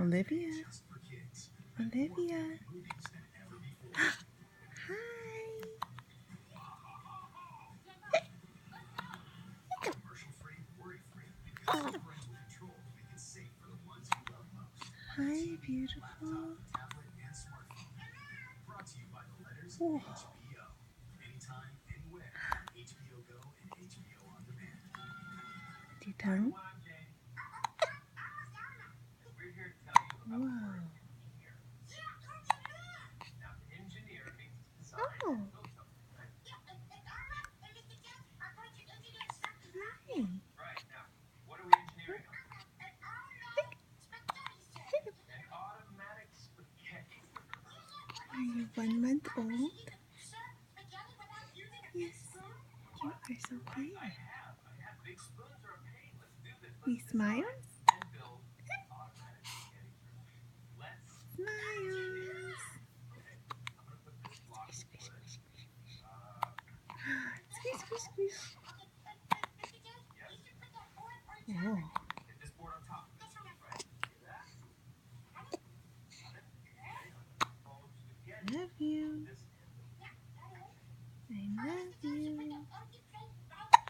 Olivia. Olivia. Hi. Oh. Hi, beautiful. Oh. Your tongue? Whoa. Oh. Hi. Are you 1 month old? Yes. You are so cute. He smiles? Smiles. Squish, squish, squish, squish. Squish, squish, squish. Oh. Love you. I love you.